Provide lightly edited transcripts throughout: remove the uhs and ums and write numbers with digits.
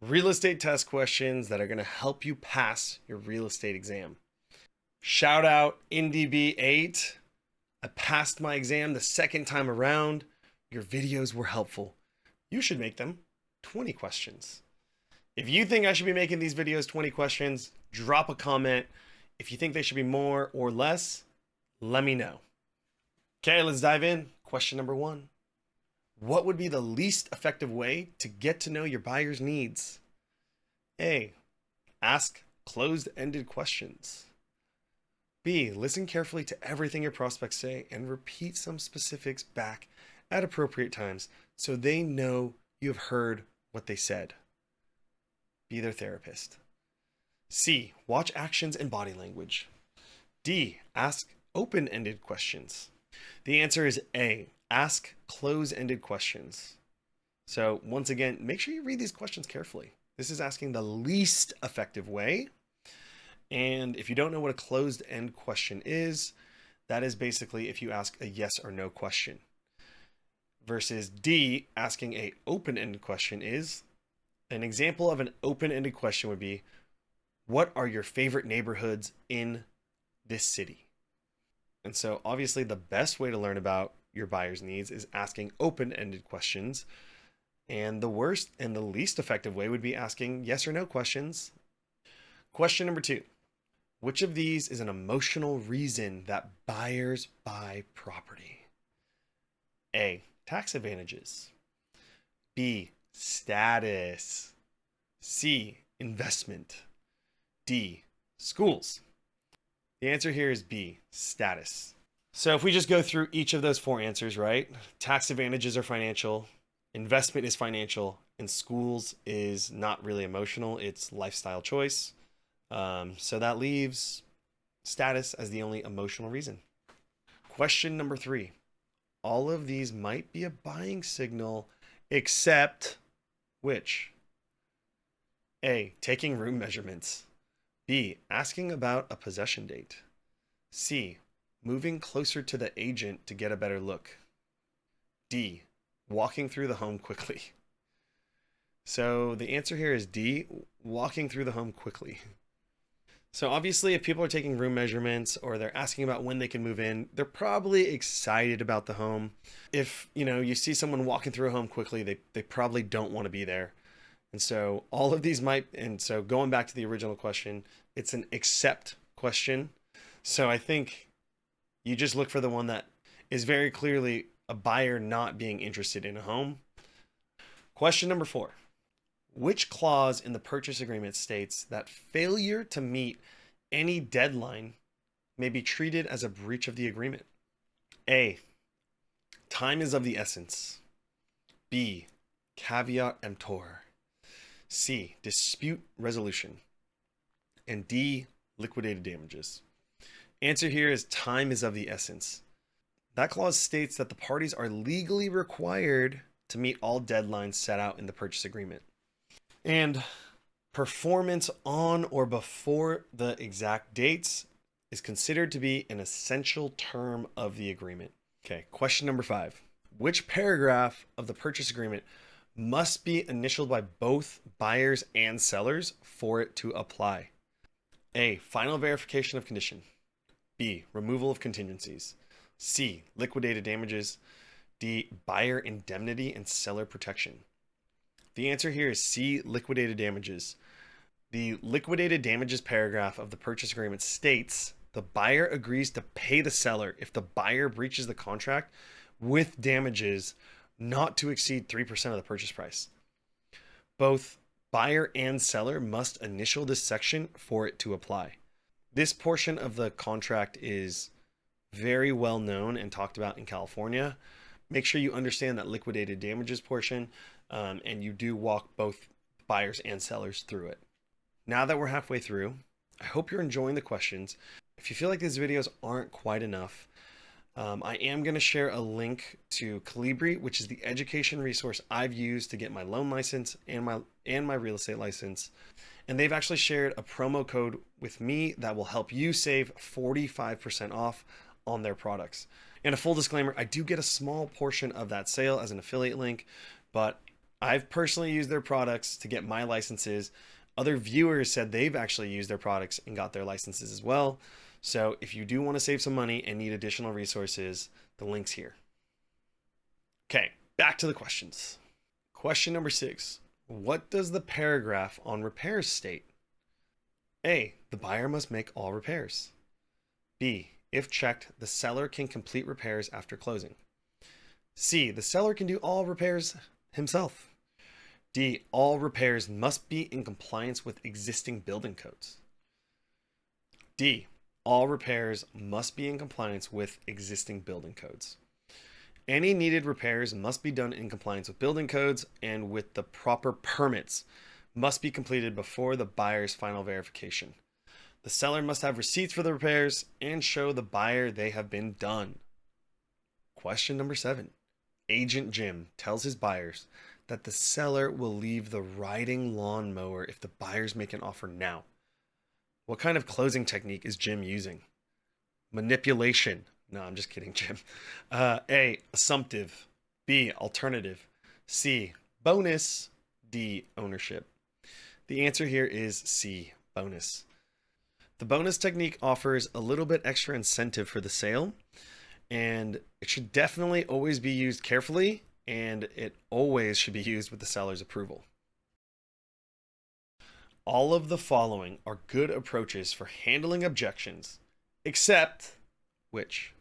real estate test questions that are going to help you pass your real estate exam. Shout out IndyB8. I passed my exam the second time around. Your videos were helpful. You should make them 20 questions. If you think I should be making these videos 20 questions, drop a comment. If you think they should be more or less, let me know. Okay, let's dive in. Question number 1. What would be the least effective way to get to know your buyer's needs? A. Ask closed-ended questions. B. Listen carefully to everything your prospects say and repeat some specifics back at appropriate times so they know you have heard what they said. Be their therapist. C. Watch actions and body language. D. Ask open-ended questions. The answer is A. Ask close-ended questions. So once again, make sure you read these questions carefully. This is asking the least effective way. And if you don't know what a closed-end question is, that is basically if you ask a yes or no question. Versus D, asking a open-ended question is, an example of an open-ended question would be, what are your favorite neighborhoods in this city? And so obviously the best way to learn about your buyer's needs is asking open-ended questions. And the worst and the least effective way would be asking yes or no questions. Question number 2. Which of these is an emotional reason that buyers buy property? A. Tax advantages. B. Status. C. Investment. D. Schools. The answer here is B. Status. So if we just go through each of those 4 answers, right? Tax advantages are financial, investment is financial, and schools is not really emotional. It's lifestyle choice. So that leaves status as the only emotional reason. Question number 3. All of these might be a buying signal, except which? A. Taking room measurements. B. Asking about a possession date. C. Moving closer to the agent to get a better look. D. Walking through the home quickly. So the answer here is D. Walking through the home quickly. So obviously if people are taking room measurements or they're asking about when they can move in, they're probably excited about the home. If, you see someone walking through a home quickly, they probably don't want to be there. And so all of these and so going back to the original question, it's an except question. So I think you just look for the one that is very clearly a buyer not being interested in a home. Question number 4. Which clause in the purchase agreement states that failure to meet any deadline may be treated as a breach of the agreement? A. Time is of the essence. B. Caveat emptor. C. Dispute resolution. And D. Liquidated damages. Answer here is time is of the essence. That clause states that the parties are legally required to meet all deadlines set out in the purchase agreement. And performance on or before the exact dates is considered to be an essential term of the agreement. Okay, question number 5. Which paragraph of the purchase agreement must be initialed by both buyers and sellers for it to apply? A. Final verification of condition. B. Removal of contingencies. C. Liquidated damages. D. Buyer indemnity and seller protection. The answer here is C. Liquidated damages. The liquidated damages paragraph of the purchase agreement states the buyer agrees to pay the seller if the buyer breaches the contract with damages not to exceed 3% of the purchase price. Both buyer and seller must initial this section for it to apply. This portion of the contract is very well known and talked about in California. Make sure you understand that liquidated damages portion, and you do walk both buyers and sellers through it. Now that we're halfway through, I hope you're enjoying the questions. If you feel like these videos aren't quite enough, I am going to share a link to Calibri, which is the education resource I've used to get my loan license and my real estate license. And they've actually shared a promo code with me that will help you save 45% off on their products. And a full disclaimer, I do get a small portion of that sale as an affiliate link, but I've personally used their products to get my licenses. Other viewers said they've actually used their products and got their licenses as well. So if you do want to save some money and need additional resources, the link's here. Okay, back to the questions. Question number 6. What does the paragraph on repairs state? A, the buyer must make all repairs. B, if checked, the seller can complete repairs after closing. C, the seller can do all repairs himself. D, all repairs must be in compliance with existing building codes. D, all repairs must be in compliance with existing building codes. Any needed repairs must be done in compliance with building codes and with the proper permits must be completed before the buyer's final verification. The seller must have receipts for the repairs and show the buyer they have been done. Question number 7. Agent Jim tells his buyers that the seller will leave the riding lawnmower if the buyers make an offer now. What kind of closing technique is Jim using? Manipulation. No, I'm just kidding, Jim. A, assumptive. B, alternative. C, bonus. D, ownership. The answer here is C, bonus. The bonus technique offers a little bit extra incentive for the sale, and it should definitely always be used carefully, and it always should be used with the seller's approval. All of the following are good approaches for handling objections, except which?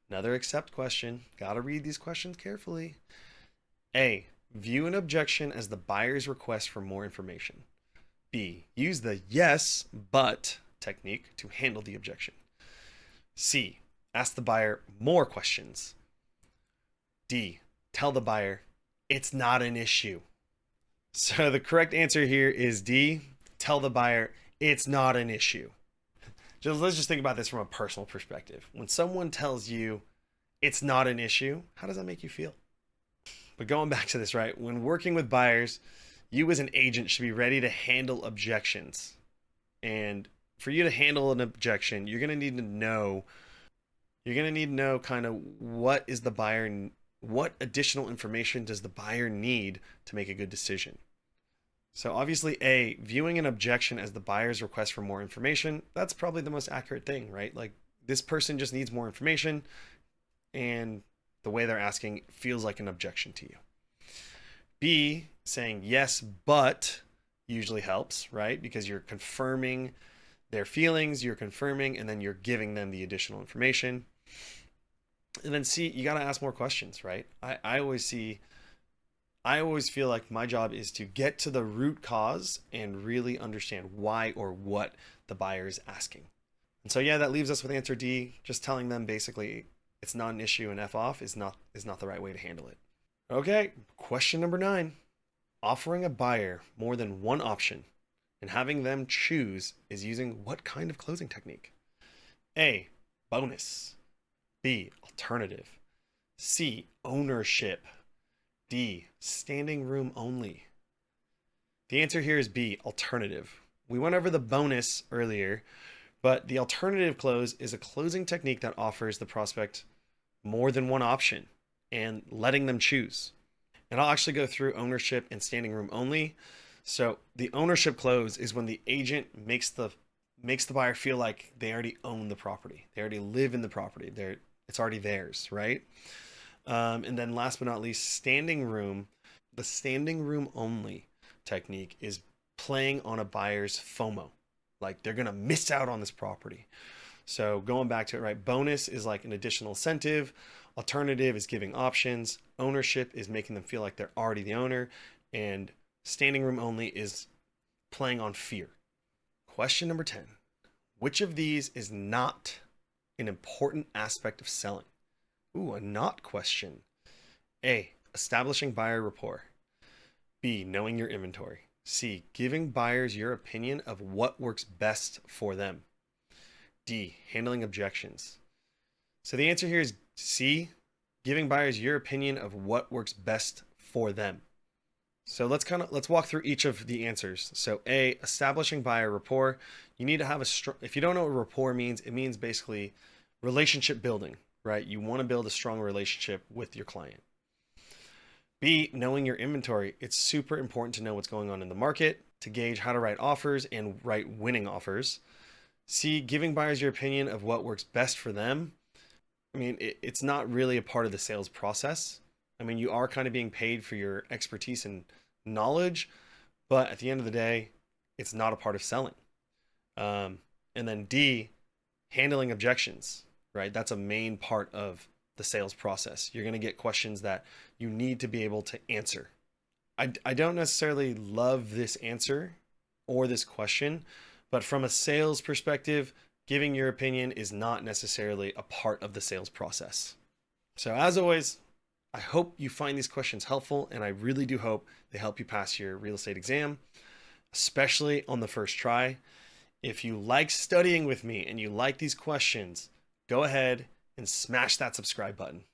Another except question. Gotta read these questions carefully. A, view an objection as the buyer's request for more information. B, use the yes, but technique to handle the objection. C, ask the buyer more questions. D, tell the buyer it's not an issue. So the correct answer here is D, tell the buyer it's not an issue. Let's just think about this from a personal perspective. When someone tells you it's not an issue, how does that make you feel? But going back to this, right? When working with buyers, you as an agent should be ready to handle objections. And for you to handle an objection, you're going to need to know kind of what additional information does the buyer need to make a good decision. So obviously, A, viewing an objection as the buyer's request for more information, that's probably the most accurate thing, right? Like, this person just needs more information, and the way they're asking feels like an objection to you. B, saying yes, but usually helps, right? Because you're confirming their feelings, you're confirming, and then you're giving them the additional information. And then C, you got to ask more questions, right? I always feel like my job is to get to the root cause and really understand why or what the buyer is asking. And so, yeah, that leaves us with answer D, just telling them basically it's not an issue and F off is not the right way to handle it. Okay, question number 9. Offering a buyer more than one option and having them choose is using what kind of closing technique? A, bonus. B, alternative. C, ownership. D, standing room only. The answer here is B, alternative. We went over the bonus earlier, but the alternative close is a closing technique that offers the prospect more than one option and letting them choose. And I'll actually go through ownership and standing room only. So the ownership close is when the agent makes the buyer feel like they already own the property. They already live in the property. It's already theirs, right? And then last but not least, standing room. The standing room only technique is playing on a buyer's FOMO. Like, they're going to miss out on this property. So going back to it, right? Bonus is like an additional incentive. Alternative is giving options. Ownership is making them feel like they're already the owner. And standing room only is playing on fear. Question number 10. Which of these is not an important aspect of selling? Ooh, a not question. A, establishing buyer rapport. B, knowing your inventory. C, giving buyers your opinion of what works best for them. D, handling objections. So the answer here is C, giving buyers your opinion of what works best for them. So let's walk through each of the answers. So A, establishing buyer rapport. You need to have if you don't know what rapport means, it means basically relationship building, right? You want to build a strong relationship with your client. B, knowing your inventory. It's super important to know what's going on in the market to gauge how to write offers and write winning offers. C, giving buyers your opinion of what works best for them. I mean, it's not really a part of the sales process. I mean, you are kind of being paid for your expertise and knowledge, but at the end of the day, it's not a part of selling. And then D, handling objections, right? That's a main part of the sales process. You're going to get questions that you need to be able to answer. I don't necessarily love this answer or this question, but from a sales perspective, giving your opinion is not necessarily a part of the sales process. So as always, I hope you find these questions helpful, and I really do hope they help you pass your real estate exam, especially on the first try. If you like studying with me and you like these questions, go ahead and smash that subscribe button.